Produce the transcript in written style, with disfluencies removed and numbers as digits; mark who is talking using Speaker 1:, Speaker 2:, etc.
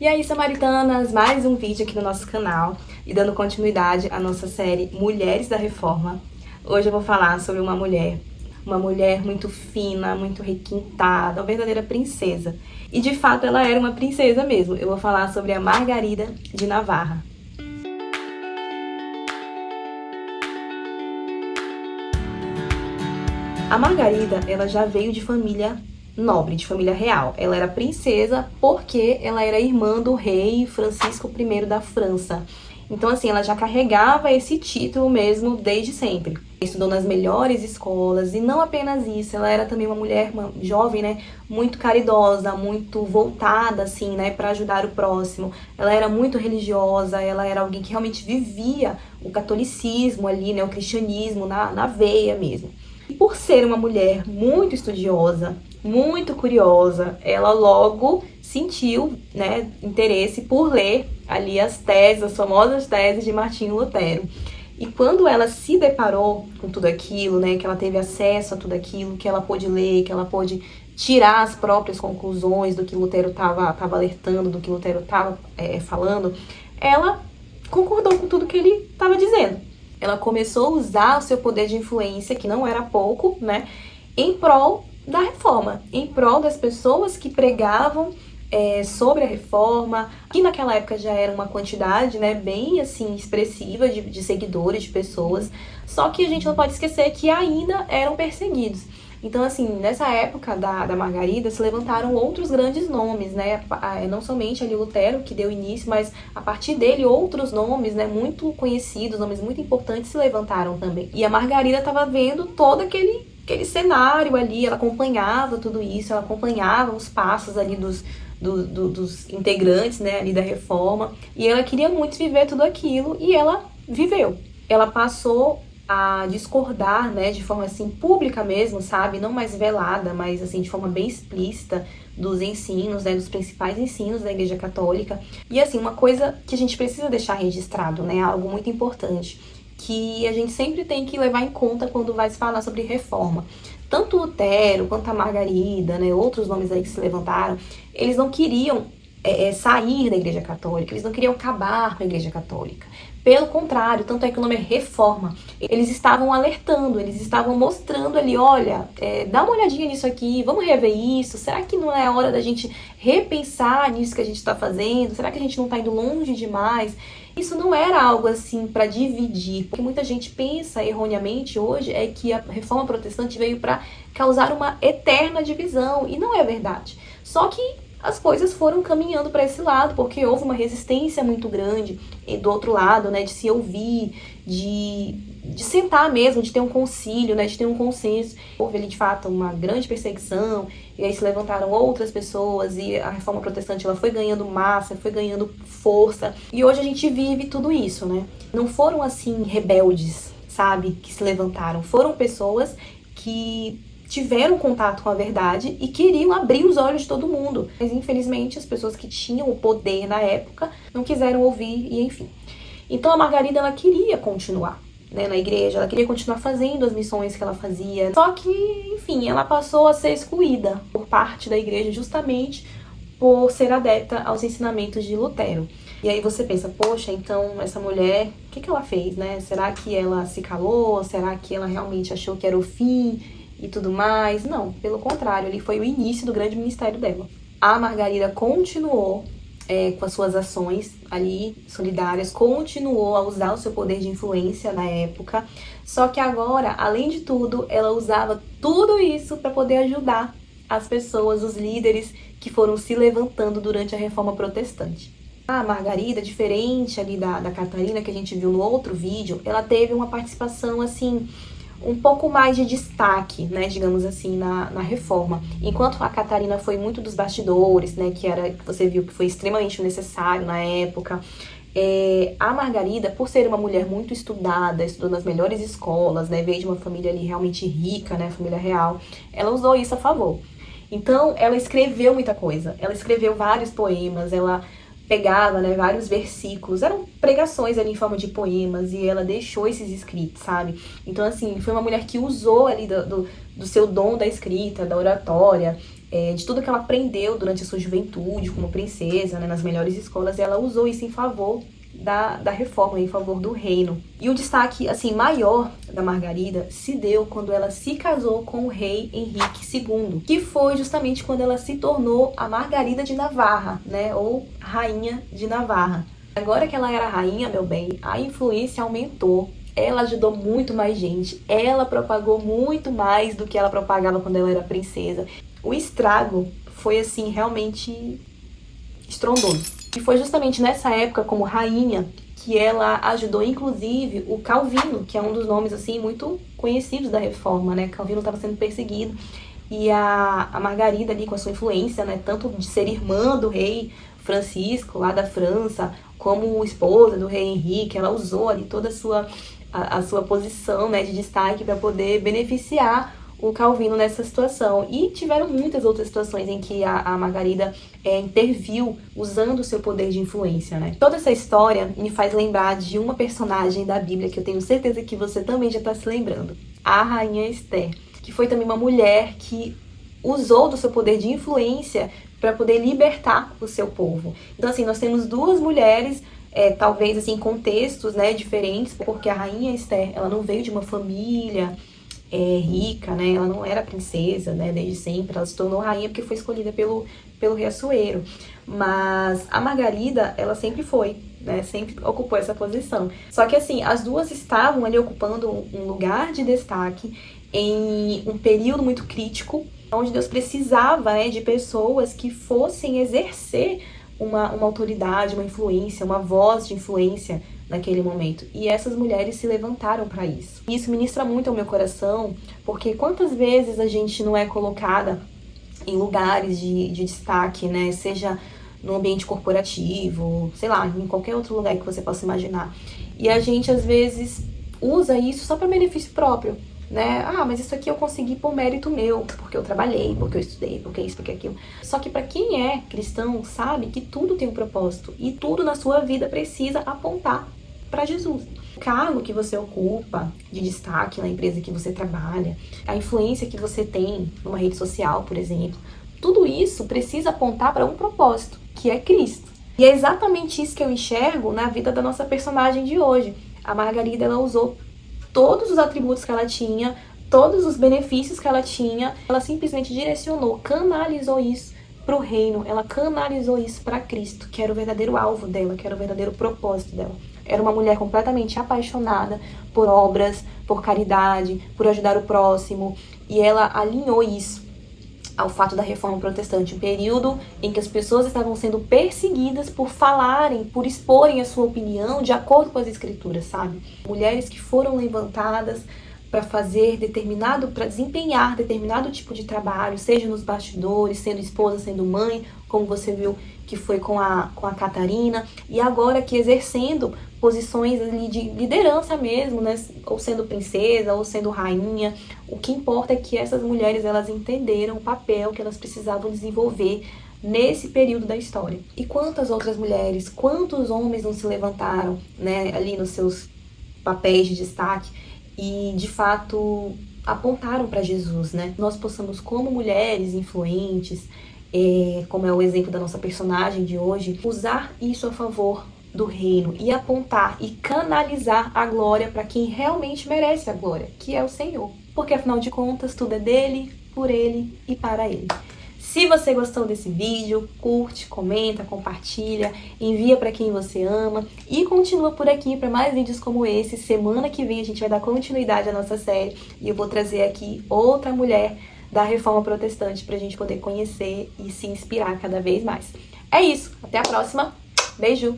Speaker 1: E aí, samaritanas, mais um vídeo aqui no nosso canal e dando continuidade à nossa série Mulheres da Reforma. Hoje eu vou falar sobre uma mulher muito fina, muito requintada, uma verdadeira princesa. E de fato ela era uma princesa mesmo. Eu vou falar sobre a Margarida de Navarra. A Margarida, ela já veio de família nobre, de família real. Ela era princesa porque ela era irmã do rei Francisco I da França. Então, assim, ela já carregava esse título mesmo desde sempre. Estudou nas melhores escolas e não apenas isso, ela era também uma mulher, uma jovem, né, muito caridosa, muito voltada, assim, né, para ajudar o próximo. Ela era muito religiosa, ela era alguém que realmente vivia o catolicismo ali, né, o cristianismo na veia mesmo. E por ser uma mulher muito estudiosa, muito curiosa, ela logo sentiu, né, interesse por ler ali as teses, as famosas teses de Martinho Lutero. E quando ela se deparou com tudo aquilo, né, que ela teve acesso a tudo aquilo, que ela pôde ler, que ela pôde tirar as próprias conclusões do que Lutero estava alertando, do que Lutero estava falando, ela concordou com tudo que ele estava dizendo. Ela começou a usar o seu poder de influência, que não era pouco, né, em prol da reforma, em prol das pessoas que pregavam sobre a reforma, que naquela época já era uma quantidade, né, bem assim expressiva de seguidores, de pessoas, só que a gente não pode esquecer que ainda eram perseguidos. Então, assim, nessa época da Margarida, se levantaram outros grandes nomes, né? Não somente ali Lutero, que deu início, mas a partir dele outros nomes, né, muito conhecidos, nomes muito importantes se levantaram também. E a Margarida estava vendo todo aquele cenário ali, ela acompanhava tudo isso, ela acompanhava os passos ali dos integrantes, né, ali da reforma, e ela queria muito viver tudo aquilo, e ela viveu. Ela passou a discordar, né, de forma assim pública mesmo, sabe, não mais velada, mas assim de forma bem explícita dos ensinos, né, dos principais ensinos da Igreja Católica. E assim, uma coisa que a gente precisa deixar registrado, né, algo muito importante, que a gente sempre tem que levar em conta quando vai se falar sobre reforma. Tanto Lutero quanto a Margarida, né, outros nomes aí que se levantaram, eles não queriam sair da Igreja Católica, eles não queriam acabar com a Igreja Católica. Pelo contrário, tanto é que o nome é reforma. Eles estavam alertando, eles estavam mostrando ali, olha, dá uma olhadinha nisso aqui, vamos rever isso, será que não é a hora da gente repensar nisso que a gente está fazendo? Será que a gente não está indo longe demais? Isso não era algo assim para dividir, porque muita gente pensa erroneamente hoje é que a reforma protestante veio para causar uma eterna divisão, e não é verdade. Só que as coisas foram caminhando para esse lado, porque houve uma resistência muito grande do outro lado, né, de se ouvir, de sentar mesmo, de ter um concílio, né, de ter um consenso. Houve ali, de fato, uma grande perseguição, e aí se levantaram outras pessoas, e a reforma protestante ela foi ganhando massa, foi ganhando força, e hoje a gente vive tudo isso, né. Não foram, assim, rebeldes, sabe, que se levantaram, foram pessoas que tiveram contato com a verdade e queriam abrir os olhos de todo mundo. Mas, infelizmente, as pessoas que tinham o poder na época não quiseram ouvir e, enfim. Então, a Margarida, ela queria continuar, né, na igreja, ela queria continuar fazendo as missões que ela fazia. Só que, enfim, ela passou a ser excluída por parte da igreja justamente por ser adepta aos ensinamentos de Lutero. E aí você pensa, poxa, então essa mulher, o que ela fez, né? Será que ela se calou? Será que ela realmente achou que era o fim e tudo mais? Não, pelo contrário, ali foi o início do grande ministério dela. A Margarida continuou com as suas ações ali solidárias, continuou a usar o seu poder de influência na época, só que agora, além de tudo, ela usava tudo isso para poder ajudar as pessoas, os líderes que foram se levantando durante a Reforma Protestante. A Margarida, diferente ali da Catarina, que a gente viu no outro vídeo, ela teve uma participação assim um pouco mais de destaque, né, digamos assim, na reforma. Enquanto a Catarina foi muito dos bastidores, né, que você viu que foi extremamente necessário na época, a Margarida, por ser uma mulher muito estudada, estudou nas melhores escolas, né, veio de uma família ali realmente rica, né, família real, ela usou isso a favor. Então, ela escreveu muita coisa, ela escreveu vários poemas, ela pegava, né, vários versículos, eram pregações ali em forma de poemas, e ela deixou esses escritos, sabe? Então, assim, foi uma mulher que usou ali do seu dom da escrita, da oratória, de tudo que ela aprendeu durante a sua juventude como princesa, né, nas melhores escolas, e ela usou isso em favor da reforma, em favor do reino. E o destaque assim maior da Margarida se deu quando ela se casou com o rei Henrique II, que foi justamente quando ela se tornou a Margarida de Navarra, né, ou Rainha de Navarra. Agora que ela era rainha, meu bem, a influência aumentou. Ela ajudou muito mais gente, ela propagou muito mais do que ela propagava quando ela era princesa. O estrago foi assim realmente estrondoso. E foi justamente nessa época, como rainha, que ela ajudou, inclusive, o Calvino, que é um dos nomes, assim, muito conhecidos da Reforma, né? Calvino estava sendo perseguido. E a Margarida ali, com a sua influência, né? Tanto de ser irmã do rei Francisco, lá da França, como esposa do rei Henrique, ela usou ali toda a sua posição, né, de destaque para poder beneficiar o Calvino nessa situação. E tiveram muitas outras situações em que a Margarida interviu usando o seu poder de influência, né? Toda essa história me faz lembrar de uma personagem da Bíblia que eu tenho certeza que você também já está se lembrando. A Rainha Esther, que foi também uma mulher que usou do seu poder de influência para poder libertar o seu povo. Então, assim, nós temos duas mulheres, talvez, assim, contextos, né, diferentes, porque a Rainha Esther, ela não veio de uma família rica, né? Ela não era princesa, né? Desde sempre, ela se tornou rainha porque foi escolhida pelo rei Assuero. Mas a Margarida, ela sempre foi, né? Sempre ocupou essa posição. Só que assim, as duas estavam ali ocupando um lugar de destaque em um período muito crítico, onde Deus precisava, né, de pessoas que fossem exercer uma autoridade, uma influência, uma voz de influência naquele momento. E essas mulheres se levantaram para isso. E isso ministra muito ao meu coração, porque quantas vezes a gente não é colocada em lugares de destaque, né? Seja no ambiente corporativo, sei lá, em qualquer outro lugar que você possa imaginar. E a gente, às vezes, usa isso só para benefício próprio, né? Ah, mas isso aqui eu consegui por mérito meu, porque eu trabalhei, porque eu estudei, porque isso, porque aquilo. Só que para quem é cristão, sabe que tudo tem um propósito e tudo na sua vida precisa apontar para Jesus. O cargo que você ocupa de destaque na empresa que você trabalha, a influência que você tem numa rede social, por exemplo, tudo isso precisa apontar para um propósito, que é Cristo. E é exatamente isso que eu enxergo na vida da nossa personagem de hoje. A Margarida, ela usou todos os atributos que ela tinha, todos os benefícios que ela tinha, ela simplesmente direcionou, canalizou isso para o reino, ela canalizou isso para Cristo, que era o verdadeiro alvo dela, que era o verdadeiro propósito dela. Era uma mulher completamente apaixonada por obras, por caridade, por ajudar o próximo, e ela alinhou isso ao fato da Reforma Protestante, um período em que as pessoas estavam sendo perseguidas por falarem, por exporem a sua opinião de acordo com as escrituras, sabe? Mulheres que foram levantadas para para desempenhar determinado tipo de trabalho, seja nos bastidores, sendo esposa, sendo mãe, como você viu que foi com a Catarina, e agora que exercendo posições ali de liderança mesmo, né? Ou sendo princesa, ou sendo rainha. O que importa é que essas mulheres, elas entenderam o papel que elas precisavam desenvolver nesse período da história. E quantas outras mulheres, quantos homens não se levantaram, né, ali nos seus papéis de destaque e, de fato, apontaram para Jesus, né? Nós possamos, como mulheres influentes, como é o exemplo da nossa personagem de hoje, usar isso a favor do reino e apontar e canalizar a glória para quem realmente merece a glória, que é o Senhor. Porque, afinal de contas, tudo é dele, por ele e para ele. Se você gostou desse vídeo, curte, comenta, compartilha, envia para quem você ama e continua por aqui para mais vídeos como esse. Semana que vem a gente vai dar continuidade à nossa série e eu vou trazer aqui outra mulher da Reforma Protestante para a gente poder conhecer e se inspirar cada vez mais. É isso, até a próxima, beijo!